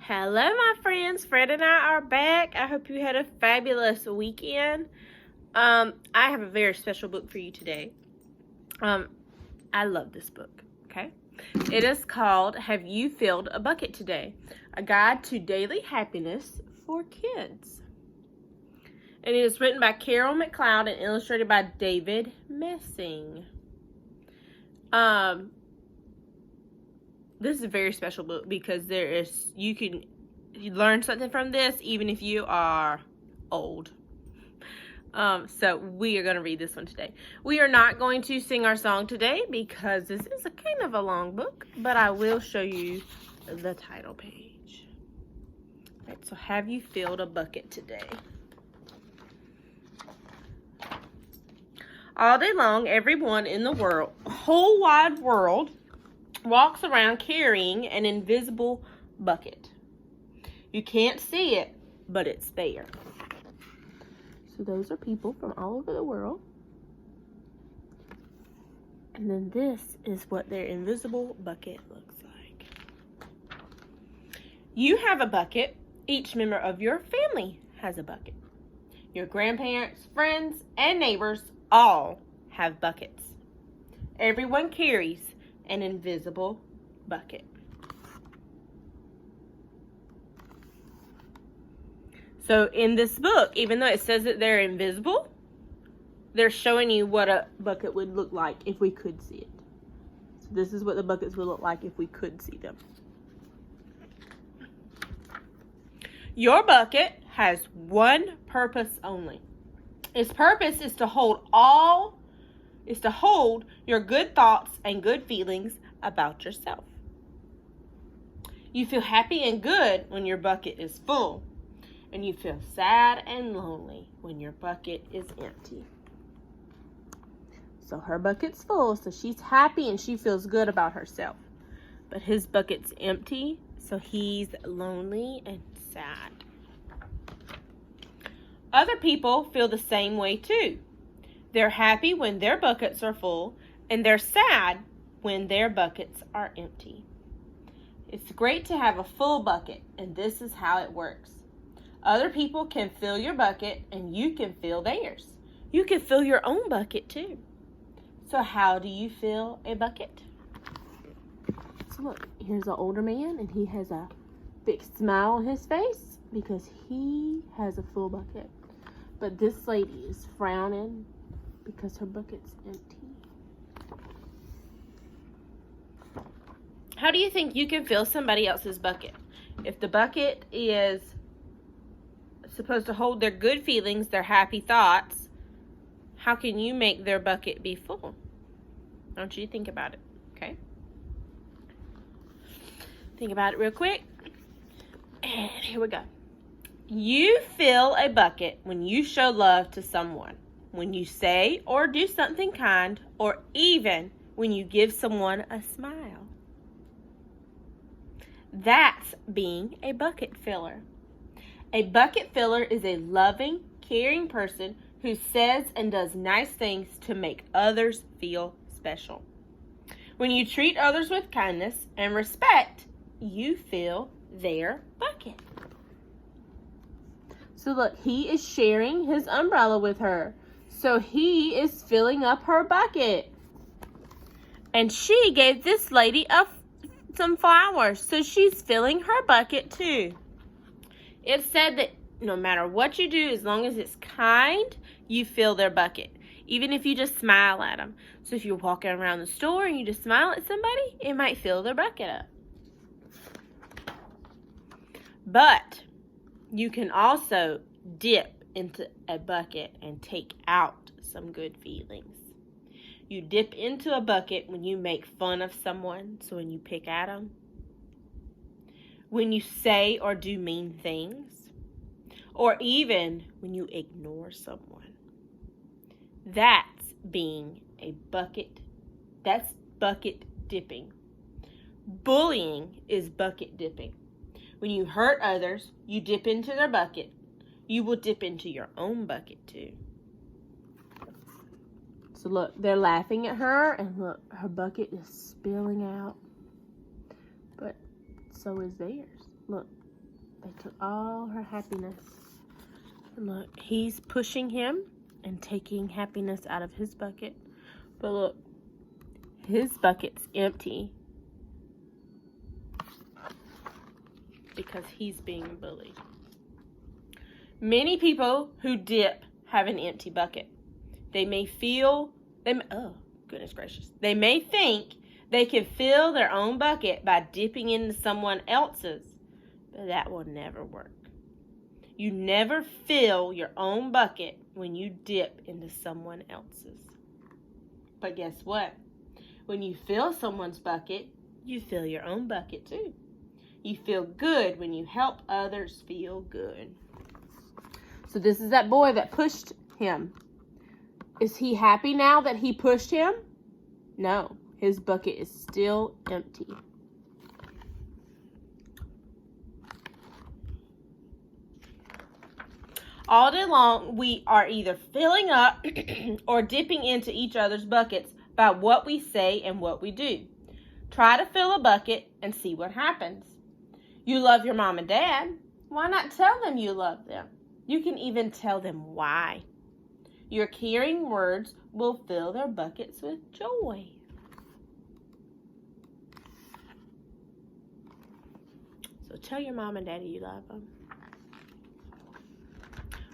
Hello, my friends. Fred and I are back. I hope you had a fabulous weekend. I have a very special book for you today. I love this book, okay? It is called Have You Filled a Bucket Today? A Guide to Daily Happiness for Kids. And it is written by Carol McCloud and illustrated by David Messing. This is a very special book because you learn something from this even if you are old. So we are going to read this one today. We are not going to sing our song today because this is a kind of a long book, but I will show you the title page. All right, so have you filled a bucket today? All day long, everyone in the whole wide world, walks around carrying an invisible bucket. You can't see it, but it's there. So those are people from all over the world. And then this is what their invisible bucket looks like. You have a bucket. Each member of your family has a bucket. Your grandparents, friends, and neighbors all have buckets. Everyone carries an invisible bucket. So in this book, even though it says that they're invisible, they're showing you what a bucket would look like if we could see it. So this is what the buckets would look like if we could see them. Your bucket has one purpose only. Its purpose is to hold your good thoughts and good feelings about yourself. You feel happy and good when your bucket is full, and you feel sad and lonely when your bucket is empty. So her bucket's full, so she's happy and she feels good about herself. But his bucket's empty, so he's lonely and sad. Other people feel the same way too. They're happy when their buckets are full, and they're sad when their buckets are empty. It's great to have a full bucket, and this is how it works. Other people can fill your bucket, and you can fill theirs. You can fill your own bucket too. So how do you fill a bucket? So look, here's an older man, and he has a big smile on his face because he has a full bucket. But this lady is frowning because her bucket's empty. How do you think you can fill somebody else's bucket? If the bucket is supposed to hold their good feelings, their happy thoughts, how can you make their bucket be full? I want you to think about it, okay? Think about it real quick. And here we go. You fill a bucket when you show love to someone, when you say or do something kind, or even when you give someone a smile. That's being a bucket filler. A bucket filler is a loving, caring person who says and does nice things to make others feel special. When you treat others with kindness and respect, you fill their bucket. So look, he is sharing his umbrella with her. So he is filling up her bucket. And she gave this lady some flowers. So she's filling her bucket too. It said that no matter what you do, as long as it's kind, you fill their bucket. Even if you just smile at them. So if you're walking around the store and you just smile at somebody, it might fill their bucket up. But you can also dip into a bucket and take out some good feelings. You dip into a bucket when you make fun of someone, so when you pick at them, when you say or do mean things, or even when you ignore someone. That's being a bucket. That's bucket dipping. Bullying is bucket dipping. When you hurt others, you dip into their bucket. You will dip into your own bucket too. So look, they're laughing at her, and look, her bucket is spilling out. But so is theirs. Look, They took all her happiness. And look, he's pushing him and taking happiness out of his bucket. But look, his bucket's empty because he's being bullied. Many people who dip have an empty bucket. They may oh, goodness gracious. They may think they can fill their own bucket by dipping into someone else's, but that will never work. You never fill your own bucket when you dip into someone else's. But guess what? When you fill someone's bucket, you fill your own bucket too. You feel good when you help others feel good. So this is that boy that pushed him. Is he happy now that he pushed him? No, his bucket is still empty. All day long, we are either filling up or dipping into each other's buckets by what we say and what we do. Try to fill a bucket and see what happens. You love your mom and dad. Why not tell them you love them? You can even tell them why. Your caring words will fill their buckets with joy. So tell your mom and daddy you love them.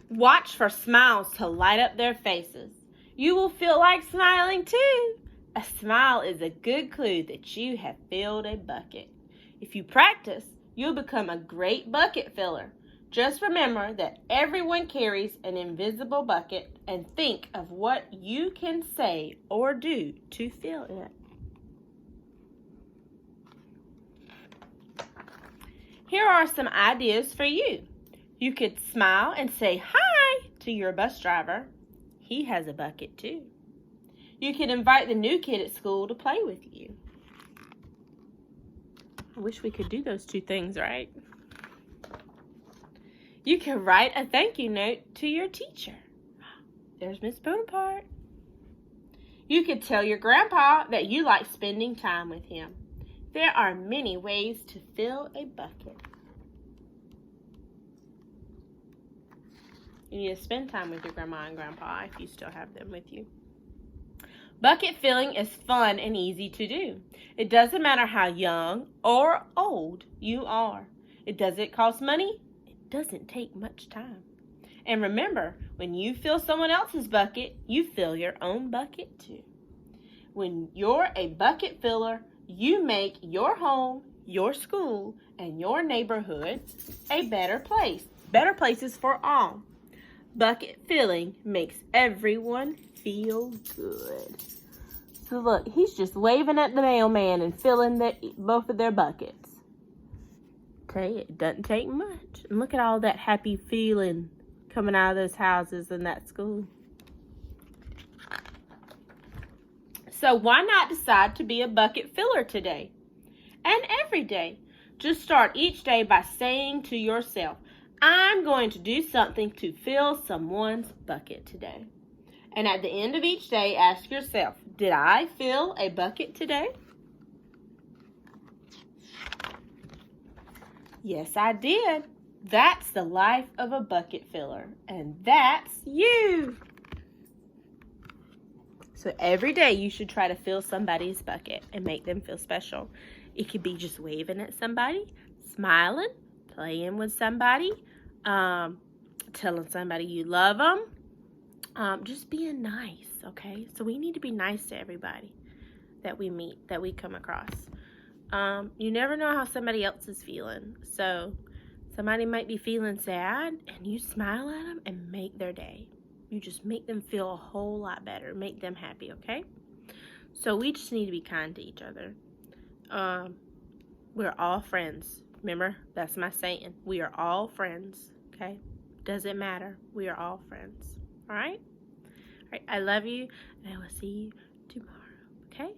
Watch for smiles to light up their faces. You will feel like smiling too. A smile is a good clue that you have filled a bucket. If you practice, you'll become a great bucket filler. Just remember that everyone carries an invisible bucket and think of what you can say or do to fill it. Here are some ideas for you. You could smile and say hi to your bus driver. He has a bucket too. You can invite the new kid at school to play with you. I wish we could do those two things, right? You can write a thank you note to your teacher. There's Miss Bonaparte. You could tell your grandpa that you like spending time with him. There are many ways to fill a bucket. You need to spend time with your grandma and grandpa if you still have them with you. Bucket filling is fun and easy to do. It doesn't matter how young or old you are. It doesn't cost money. It doesn't take much time. And remember, when you fill someone else's bucket, you fill your own bucket too. When you're a bucket filler, you make your home, your school, and your neighborhood a better place. Better places for all. Bucket filling makes everyone feel good. So look, he's just waving at the mailman and filling both of their buckets. Okay, it doesn't take much. And look at all that happy feeling coming out of those houses in that school. So why not decide to be a bucket filler today? And every day. Just start each day by saying to yourself, I'm going to do something to fill someone's bucket today. And at the end of each day, ask yourself, did I fill a bucket today? Yes, I did. That's the life of a bucket filler. And that's you. So every day you should try to fill somebody's bucket and make them feel special. It could be just waving at somebody, smiling, playing with somebody, telling somebody you love them, just being nice, okay? So we need to be nice to everybody that we meet, that we come across. You never know how somebody else is feeling. So somebody might be feeling sad, and you smile at them and make their day. You just make them feel a whole lot better. Make them happy, okay? So we just need to be kind to each other. We're all friends. Remember, that's my saying. We are all friends, okay? Doesn't matter. We are all friends, all right? All right, I love you, and I will see you tomorrow, okay?